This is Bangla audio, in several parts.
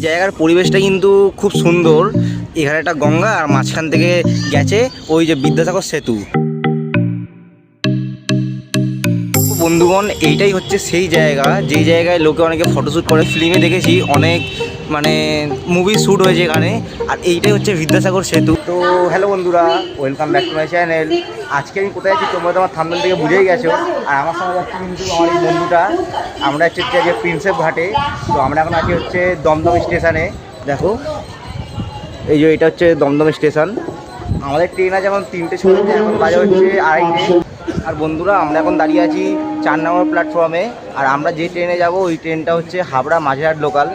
জায়গার পরিবেশটা কিন্তু খুব সুন্দর। এখানে একটা গঙ্গা আর মাঝখান থেকে গেছে ওই যে বিদ্যাসাগর সেতু। বন্ধুগণ, এইটাই হচ্ছে সেই জায়গা যেই জায়গায় লোকে অনেকে ফটোশ্যুট করে। ফিল্মে দেখেছি অনেক, মানে মুভি শ্যুট হয়েছে এখানে। আর এইটাই হচ্ছে বিদ্যাসাগর সেতু। তো হ্যালো বন্ধুরা, welcome back to my channel. আজকে আমি কোথায় আছি তোমরা তোমার থাম্বনেল থেকে বুঝেই গেছো। আর আমার সঙ্গে যাচ্ছে কিন্তু আমার এই বন্ধুটা। আমরা হচ্ছে আজকে প্রিন্সেপ ঘাটে। তো আমরা এখন আছি হচ্ছে দমদম স্টেশনে। দেখো এই যে এটা হচ্ছে দমদম স্টেশন। আমাদের ট্রেন আছে এখন 3টে 6 এখন বাজে হচ্ছে 2:30। আর বন্ধুরা, আমরা এখন দাঁড়িয়ে আছি 4 নম্বর প্ল্যাটফর্মে। আর আমরা যে ট্রেনে যাব ওই ট্রেনটা হচ্ছে হাবড়া মাঝেরহাট লোকাল।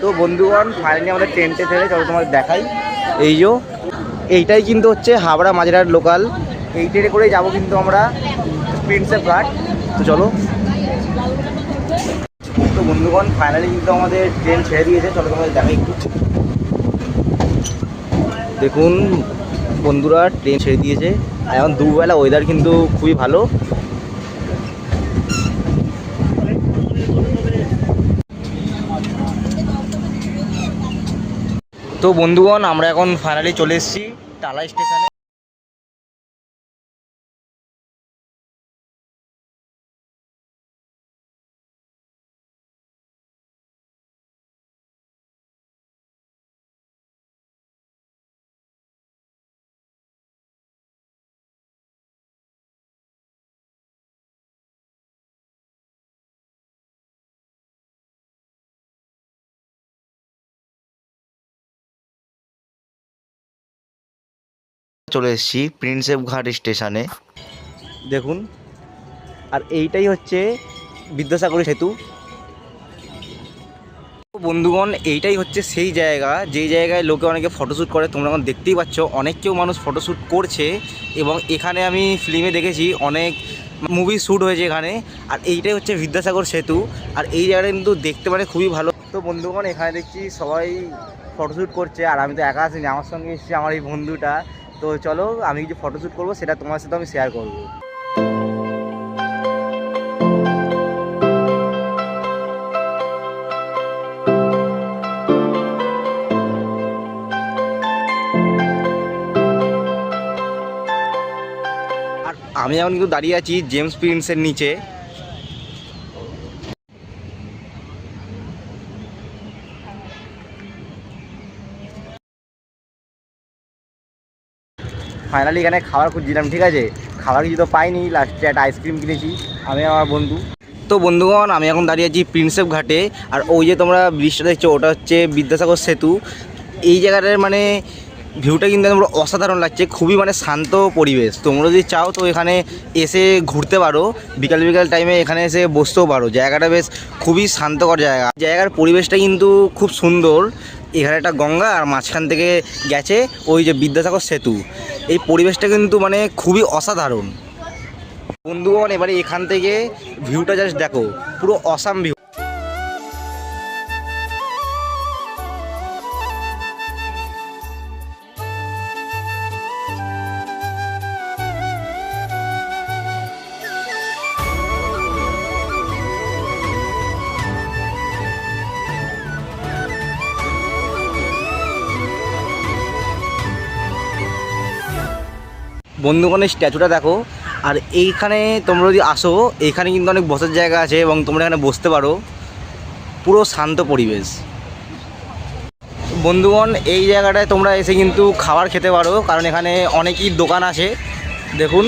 তো বন্ধুগণ, ফাইনালি আমাদের ট্রেনটে ছেড়ে চলো তোমাদের দেখাই। এই যে এইটাই কিন্তু হচ্ছে হাবড়া মাঝেরহাট লোকাল। এই ট্রেনে করেই যাবো কিন্তু আমরা প্রিন্সেপ ঘাট। তো চলো। তো বন্ধুগণ, ফাইনালি কিন্তু আমাদের ট্রেন ছেড়ে দিয়েছে। চলো তোমাদের দেখাই একটু। দেখুন বন্ধুরা, ট্রেন ছেড়ে দিয়েছে। আর এখন দুবেলা ওয়েদার কিন্তু খুবই ভালো। তো বন্ধুগণ, আমরা এখন ফাইনালি চলে এসেছি টালা স্টেশনে। চলে এসেছি প্রিন্সেপ ঘাট স্টেশনে। দেখুন, আর এইটাই হচ্ছে বিদ্যাসাগর সেতু। বন্ধুগণ, এইটাই হচ্ছে সেই জায়গা যেই জায়গায় লোকে অনেকে ফটোশ্যুট করে। তোমরা এখন দেখতেই পাচ্ছ অনেককেও মানুষ ফটোশ্যুট করছে। এবং এখানে আমি ফিল্মে দেখেছি অনেক মুভি শ্যুট হয়েছে এখানে। আর এইটাই হচ্ছে বিদ্যাসাগর সেতু। আর এই জায়গাটা কিন্তু দেখতে মানে খুবই ভালো। তো বন্ধুগণ, এখানে দেখছি সবাই ফটোশ্যুট করছে। আর আমি তো একা আসিনি, আমার সঙ্গে এসেছি আমার এই বন্ধুটা। তো চলো, আমি কিছু ফটোশ্যুট করবো, সেটা তোমার সাথে আমি শেয়ার করবো। আর আমি এখন কিন্তু দাঁড়িয়ে আছি জেমস প্রিন্সের নিচে। ফাইনালি এখানে খাবার খুঁজছিলাম, ঠিক আছে। খাবার কিছু তো পাইনি, লাস্টে একটা আইসক্রিম কিনেছি আমি আমার বন্ধু। তো বন্ধুগণ, আমি এখন দাঁড়িয়ে আছি প্রিন্সেপ ঘাটে। আর ওই যে তোমরা ব্রিজটা দেখছো ওটা হচ্ছে বিদ্যাসাগর সেতু। এই জায়গাটার মানে ভিউটা কিন্তু তোমরা অসাধারণ লাগছে, খুবই মানে শান্ত পরিবেশ। তোমরা যদি চাও তো এখানে এসে ঘুরতে পারো, বিকাল বিকাল টাইমে এখানে এসে বসতেও পারো। জায়গাটা বেশ খুবই শান্তকর জায়গা। জায়গার পরিবেশটা কিন্তু খুব সুন্দর। এখানে একটা গঙ্গা আর মাঝখান থেকে গেছে ওই যে বিদ্যাসাগর সেতু। এই পরিবেশটা কিন্তু মানে খুবই অসাধারণ। বন্ধুগণ, এবারে এখান থেকে ভিউটা জাস্ট দেখো, পুরো অসাম ভিউ। বন্ধুগণের স্ট্যাচুটা দেখো। আর এইখানে তোমরা যদি আসো, এইখানে কিন্তু অনেক বসার জায়গা আছে এবং তোমরা এখানে বসতে পারো। পুরো শান্ত পরিবেশ। বন্ধুগণ, এই জায়গাটায় তোমরা এসে কিন্তু খাবার খেতে পারো, কারণ এখানে অনেকই দোকান আছে। দেখুন।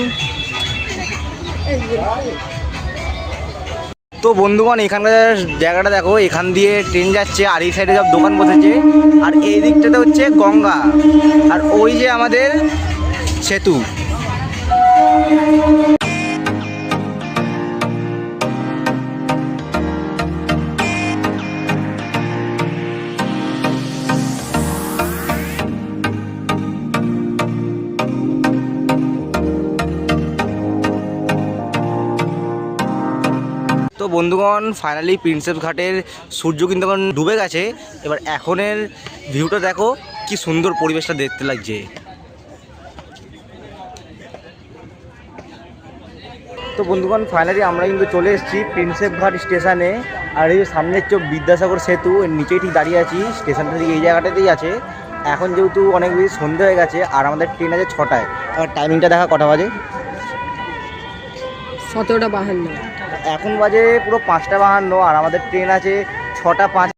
তো বন্ধুগণ, এখানকার জায়গাটা দেখো, এখান দিয়ে ট্রেন যাচ্ছে আর এই সাইডে সব দোকান বসেছে। আর এই দিকটাতে হচ্ছে গঙ্গা, আর ওই যে আমাদের সেতু। তো বন্ধুগণ, ফাইনালি প্রিন্সেপ ঘাটের সূর্য কিন্তু এখন ডুবে গেছে। এবার এখনের ভিউটা দেখো, কি সুন্দর পরিবেশটা দেখতে লাগছে। তো বন্ধুগণ ফাইনালি আমরা কিন্তু চলে এসেছি প্রিন্সেপ ঘাট স্টেশনে। আর এই যে সামনে হচ্ছে বিদ্যাসাগর সেতু, এর নিচেই ঠিক দাঁড়িয়ে আছি, স্টেশনটা ঠিক এই জায়গাটাতেই আছে। এখন যেহেতু অনেক বেশি সন্ধে হয়ে গেছে আর আমাদের ট্রেন আছে 6টায়। আর টাইমিংটা দেখা কটা বাজে? 17:52। এখন বাজে পুরো 5:52 আর আমাদের ট্রেন আছে 6:05।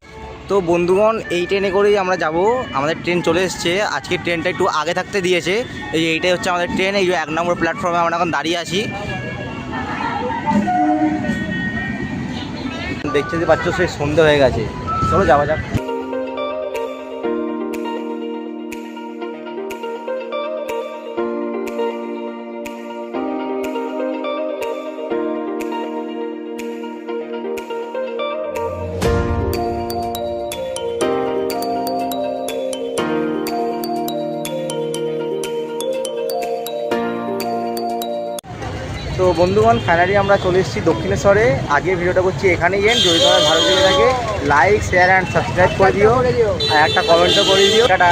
তো বন্ধুগণ এই ট্রেনে করেই আমরা যাব। আমাদের ট্রেন চলে এসছে। আজকে ট্রেনটা একটু আগে থাকতে দিয়েছে। এইটাই হচ্ছে আমাদের ট্রেন। এই যে 1 নম্বর প্ল্যাটফর্মে আমরা এখন দাঁড়িয়ে আছি। দেখতে যে পাচ্ছ সেই সন্ধে হয়ে গেছে, চলো যাওয়া যাক। তো বন্ধুগণ ফাইনালি আমরা চলে এসেছি দক্ষিণেশ্বরে। আজকের ভিডিওটা করছি এখানেই এন্ড। যদি তোমার ভালো লেগে থাকে লাইক শেয়ার অ্যান্ড সাবস্ক্রাইব করে দিও আর একটা কমেন্টও করে দিও। টাটা।